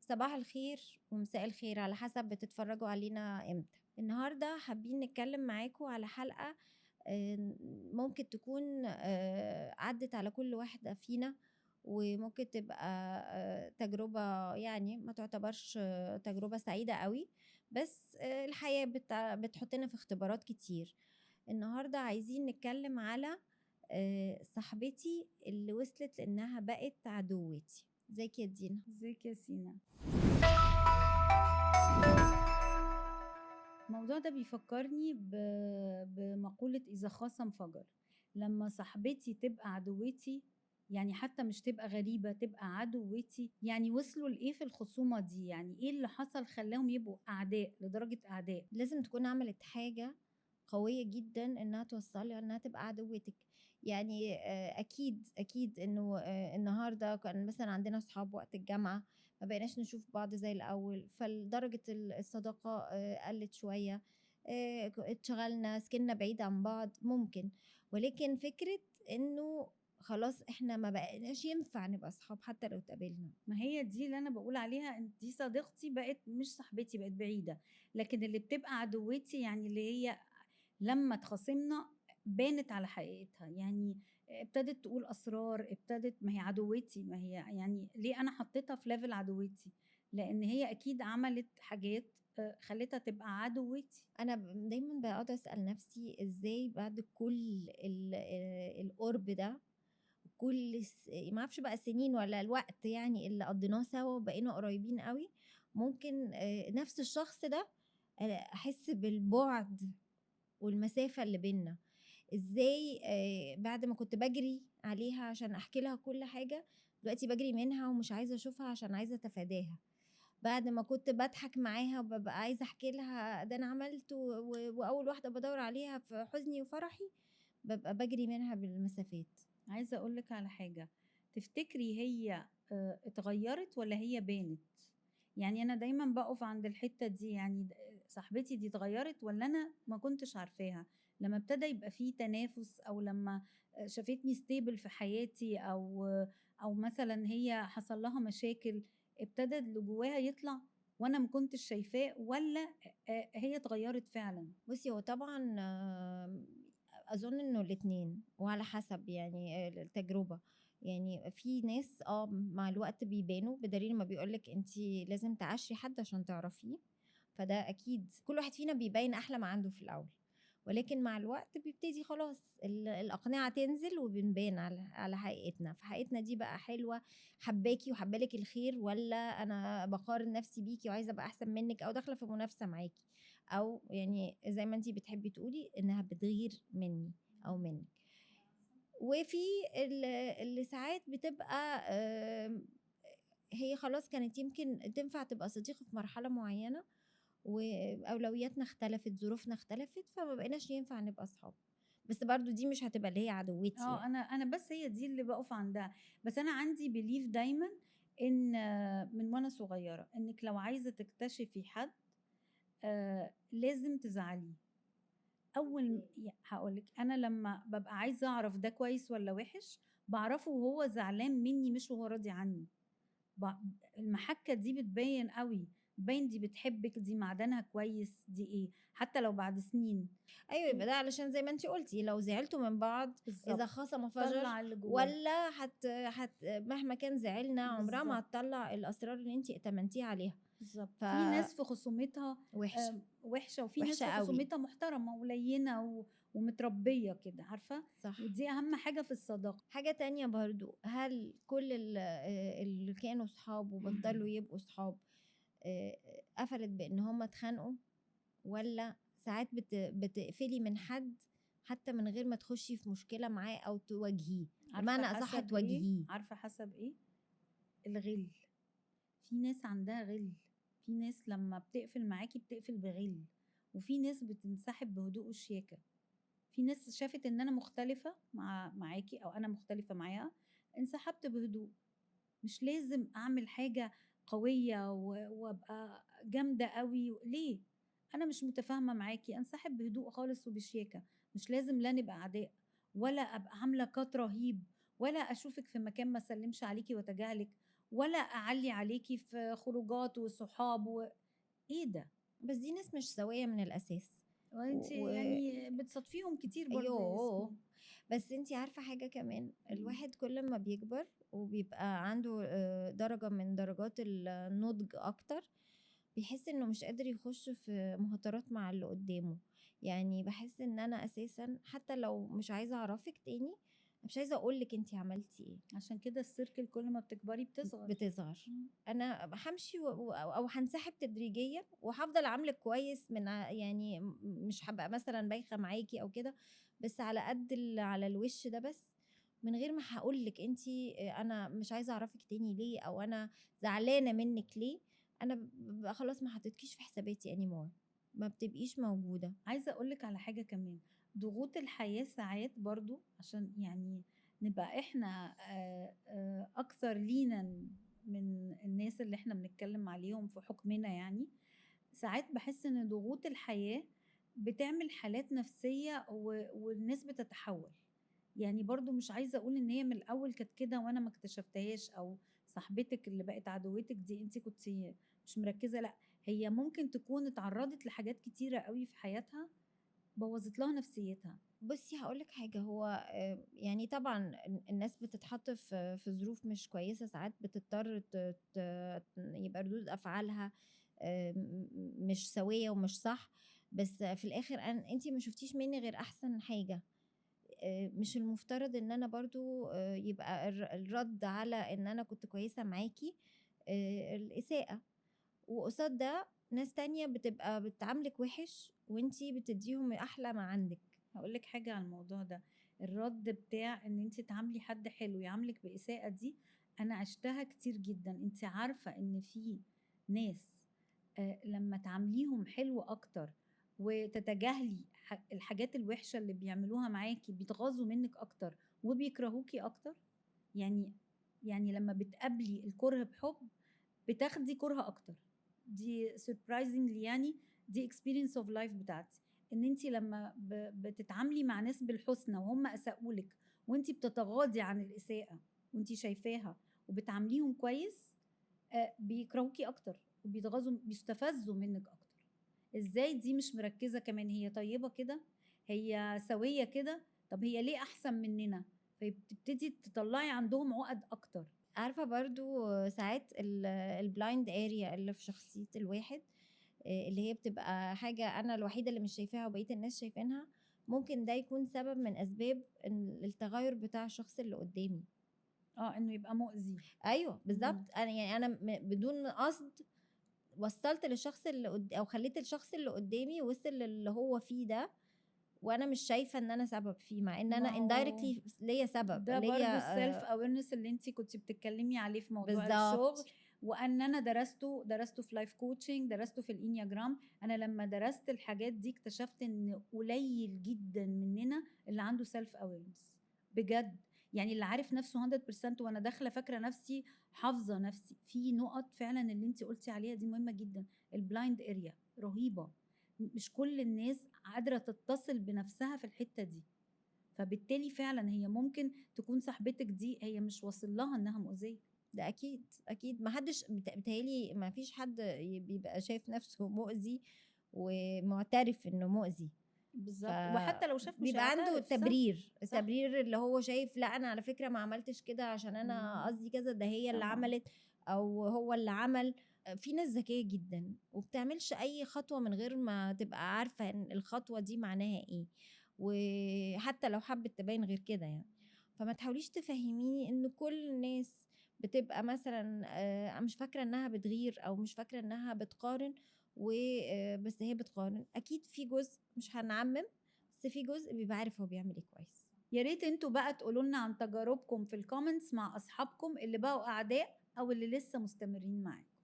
صباح الخير ومساء الخير على حسب بتتفرجوا علينا امتى. النهارده حابين نتكلم معاكم على حلقة ممكن تكون عدت على كل واحدة فينا، وممكن تبقى تجربة يعني ما تعتبرش تجربة سعيدة قوي. بس الحياة بتحطنا في اختبارات كتير. النهارده عايزين نتكلم على صاحبتي اللي وصلت لانها بقت عدوتي. ازيك يا دينا؟ ازيك يا سينا؟ الموضوع ده بيفكرني بمقولة إذا خاصم فجر. لما صاحبتي تبقى عدوتي، يعني حتى مش تبقى غريبة، تبقى عدوتي، يعني وصلوا لإيه في الخصومة دي؟ يعني إيه اللي حصل خلاهم يبقوا أعداء لدرجة أعداء؟ لازم تكون عملت حاجة قوية جدًا إنها توصّلها إنها تبقى عدوتِك. يعني أكيد إنه النهارده كان مثلًا عندنا صحاب وقت الجامعة، ما بقيناش نشوف بعض زي الأول، درجة الصداقة قلّت شوية. اتشغلنا، سكننا بعيد عن بعض ممكن، ولكن فكرة إنه خلاص إحنا ما بقيناش ينفع نبقى صحاب حتى لو اتقابلنا. ما هي دي اللي أنا بقول عليها، إن دي صديقتي بقت مش صاحبتي، بقت بعيدة. لكن اللي بتبقى عدوتي يعني اللي هي لما اتخاصمنا بانت على حقيقتها، يعني ابتدت تقول أسرار، ابتدت، ما هي عدوتي، ما هي يعني ليه أنا حطيتها في ليفل عدوتي؟ لأن هي أكيد عملت حاجات خلتها تبقى عدوتي. أنا دايمًا باقعد أسأل نفسي إزاي بعد كل القُرب ده، وكل ما أعرفش بقى سنين والّا الوقت يعني اللي قضيناه سوا وبقينا قريبين أوي، ممكن نفس الشخص ده أحس بالبُعد والمسافة اللي بيننا. إزاي بعد ما كنت باجري عليها عشان أحكي لها كل حاجة، دلوقتي باجري منها ومش عايزة أشوفها عشان عايزة أتفاداها. بعد ما كنت باضحك معاها وبابقى عايزة أحكي لها ده أنا عملت وأول واحدة بادوّر عليها في حزني وفرحي، بابقى باجري منها بالمسافات. عايزة أقول لِك على حاجة، تفتكري هي اتغيّرت والّا هي بانت؟ يعني أنا دايمًا باقف عند الحتّة دي، يعني صاحبتي دي اتغيّرت والّا أنا ما كنتش عارفاها؟ لمّا ابتدى يبقى في تنافس، أو لمّا شافتني stable في حياتي، أو مثلًا هي حصل لها مشاكل، ابتدى اللي جواها يطلع وأنا ما كنتش شايفاه، والّا هي اتغيّرت فعلًا؟ بُصّي، هو طبعًا أظن إنه الاتنين، وعلى حسب يعني التجربة. يعني في ناس مع الوقت بيبانوا، بدليل أمّا بيقول لِك أنتِ لازم تعاشري حد عشان تعرفيه، فده أكيد كل واحد فينا بيبيّن أحلى ما عنده في الأول، ولكن مع الوقت بيبتدي خلاص الأقنعة تنزل وبنبان على حقيقتنا. فحقيقتنا دي بقى حلوة، حاباكِ وحابة لِك الخير، والّا أنا باقارن نفسي بيكِ وعايزة أبقى أحسن منِّك أو داخلة في منافسة معاكِ. أو يعني زي ما أنتِ بتحبي تقولي إنها بتغير منّي أو منِّك. وفي اللي ساعات بتبقى هي خلاص كانت يمكن تنفع تبقى صديقة في مرحلة معيّنة، وأولوياتنا اختلفت، ظروفنا اختلفت، فما بقيناش ينفع نبقى أصحاب. بس برضه دي مش هتبقى اللي هي عدوتي يعني. أنا بس هي دي اللي باقف عندها. بس أنا عندي belief دايمًا إن من وأنا صغيرة، إنِّك لو عايزة تكتشفي حد لازم تزعليه. أول هاقول لِك، أنا لمّا بابقى عايزة أعرف ده كويس والّا وِحِش، باعرفه وهو زعلان منّي مش وهو راضي عني. ب المَحَكّة دي بتبيّن أوي، بتبيّن دي بتحبِّك، دي معدنها كويس، دي إيه، حتى لو بعد سنين. أيوه، يبقى ده علشان زي ما أنتِ قُلتِ لو زعلتوا من بعض إذا بالضبط، خَصَم فَجَر، طلّع اللي جواها. والّا مهما كان زعلنا عمرها ما بالضبط. هتطلّع الأسرار اللي أنتِ ائتمنتيه عليها. بالضبط. ف في ناس في خصومتها وِحشة، وِحشة، وفي ناس وِحشة في أوي. خصومتها محترمة وليّنة ومتربية كده، عارفة؟ صح. ودي أهم حاجة في الصداقة. حاجة تانية برضه، هل كل اللي كانوا صحاب وبطّلوا يبقوا صحاب قفلت بإن هُم اتخانقوا، والّا ساعات بتقفلي من حد حتى من غير ما تخشي في مشكلة معاه أو تواجهيه، عارفة بمعنى أصح حسب إيه؟ تواجهيه؟ عارفة حسب إيه؟ الغِل. في ناس عندها غِل، في ناس لمّا بتقفل معاكِ بتقفل بغِل، وفي ناس بتنسحب بهدوء وشياكة. في ناس شافت إن أنا مختلفة معاكِ، أو أنا مختلفة معاها، انسحبت بهدوء. مش لازم أعمل حاجة قوية وأبقى جامدة أوي، ليه؟ أنا مش متفاهمة معاكِ، أنسحب بهدوء خالص وبشياكة. مش لازم لا نبقى أعداء، ولا أبقى عاملة cut رهيب، ولا أشوفِك في مكان ما أسلمش عليكِ وأتجاهلِك، ولا اعلي عليكي في خروجات وصحاب ايه ده؟ بس دي ناس مش سوية من الأساس. وانت و يعني بتصادفيهم كتير برضو يا يوه! ياسمين. بس أنتِ عارفة حاجة كمان، مم. الواحد كل ما بيكبر وبيبقى عنده درجة من درجات النضج أكتر، بيحس إنه مش قادر يخش في مهاترات مع اللي قدامه. يعني باحس إن أنا أساسًا حتى لو مش عايزة أعرفِك تاني، مش عايزة أقول لِك أنتِ عملتِ إيه. عشان كده السيركل كل ما بتكبري بتصغر. بتظهر. مم. أنا هامشي أو هانسحب تدريجيًا وهافضل أعاملِك كويس من يعني مش هابقى مثلًا بايخة معاكِ أو كده، بس على قد على الوش ده بس، من غير ما هاقول لِك أنتِ أنا مش عايزة أعرفِك تاني ليه، أو أنا زعلانة منِّك ليه. أنا بابقى خلاص ما حطيتكيش في حساباتي anymore، ما بتبقيش موجودة. عايزة أقولك على حاجة كمان، ضغوط الحياة ساعات برضو عشان يعني نبقى احنا أكثر لينا من الناس اللي احنا بنتكلم عليهم في حكمنا يعني. ساعات بحس إن ضغوط الحياة بتعمل حالات نفسية والناس بتتحول. يعني برضو مش عايزة أقول إن هي من الأول كانت كده وأنا ما اكتشفتهاش، أو صاحبتك اللي بقت عدوتك دي أنت كنت مش مركزة. لأ، هي ممكن تكون اتعرضت لحاجات كتيرة قوي في حياتها بوظت لها نفسيتها. بُصّي هاقول لِك حاجة، هو يعني طبعًا الناس بتتحط في ظروف مش كويسة، ساعات بتضطر ت يبقى ردود أفعالها مش سوية ومش صح، بس في الآخر أنتِ ما شُفتيش منّي غير أحسن حاجة. مش المفترض إن أنا برضه يبقى الرَد على إن أنا كنت كويسة معاكِ الإساءة، وقصاد ده ناس تانية بتبقى بتعاملِك وِحِش وأنتِ بتدّيهم أحلى ما عندِك. هقول لك حاجة على الموضوع ده، الرد بتاع ان انت تعاملي حد حلو يعاملك بإساءة دي انا عشتها كتير جدا. انت عارفة ان في ناس لما تعامليهم حلو اكتر وتتجاهلي الحاجات الوحشة اللي بيعملوها معاكي بيتغاظوا منك اكتر وبيكرهوكي اكتر. يعني يعني لما بتقابلي الكره بحب بتاخدي كره اكتر. دي surprisingly يعني دي experience of life بتاعتي، ان انت لما بتتعاملي مع ناس بالحسنى وهم اساءولك وانت بتتغاضي عن الاساءة وانت شايفاها وبتعامليهم كويس بيكرهوكي اكتر وبيتغاظوا بيستفزوا منك اكتر. ازاي دي مش مركزة كمان هي طيبة كده، هي سوية كده، طب هي ليه احسن مننا، فبتبتدي تطلعي عندهم عقد اكتر. عارفة برضه ساعات الblind area اللي في شخصية الواحد، اللي هي بتبقى حاجة أنا الوحيدة اللي مش شايفاها وبقية الناس شايفينها، ممكن ده يكون سبب من أسباب التغيُّر بتاع الشخص اللي قدّامي. انه يبقى مؤذي. أيوه بالضبط، مم. أنا بدون قصد وصّلت للشخص اللي أو خلّيت الشخص اللي قدّامي وصل للي هو فيه ده، وأنا مش شايفة إن أنا سبب فيه، مع إن ما أنا هو indirectly ليّا سبب، ده برضو السيلف awareness اللي انت كنت بتتكلمي عليه في موضوع الشغل. بالضبط. وان انا درسته في لايف كوتشنج، درسته في الانياجرام. انا لما درست الحاجات دي اكتشفت ان قليل جدا مننا اللي عنده سيلف awareness بجد. يعني اللي عارف نفسه 100% وانا داخله فاكره نفسي حافظه نفسي في نقط فعلا اللي انت قلتي عليها دي مهمه جدا. البلايند اريا رهيبه، مش كل الناس قادره تتصل بنفسها في الحته دي. فبالتالي فعلا هي ممكن تكون صاحبتك دي هي مش واصل لها انها مؤذيه. ده أكيد، أكيد ما حدش بيتهيأ لي ما فيش حد بيبقى شايف نفسه مؤذي ومعترف إنه مؤذي. بالظبط، وحتى لو شاف مش فبيبقى عنده هيعترف. صح. تبرير، صح. التبرير اللي هو شايف لأ أنا على فكرة ما عملتش كده عشان أنا مم. قصدي كذا، ده هي اللي طبعا. عملت أو هو اللي عمل. في ناس ذكية جدًا وبتعملش أي خطوة من غير ما تبقى عارفة إن الخطوة دي معناها إيه، وحتى لو حبِّت تبيّن غير كده يعني. فما تحاوليش تفهّميني إن كل الناس بتبقى مثلًا مش فاكرة إنها بتغير أو مش فاكرة إنها بتقارن و بس هي بتقارن. أكيد في جزء مش هنعمم، بس في جزء بيبقى عارف هو بيعمل إيه كويس. يا ريت انتوا بقى تقولوا لنا عن تجاربكم في الكومنتس مع اصحابكم اللي بقوا اعداء او اللي لسه مستمرين معاكم.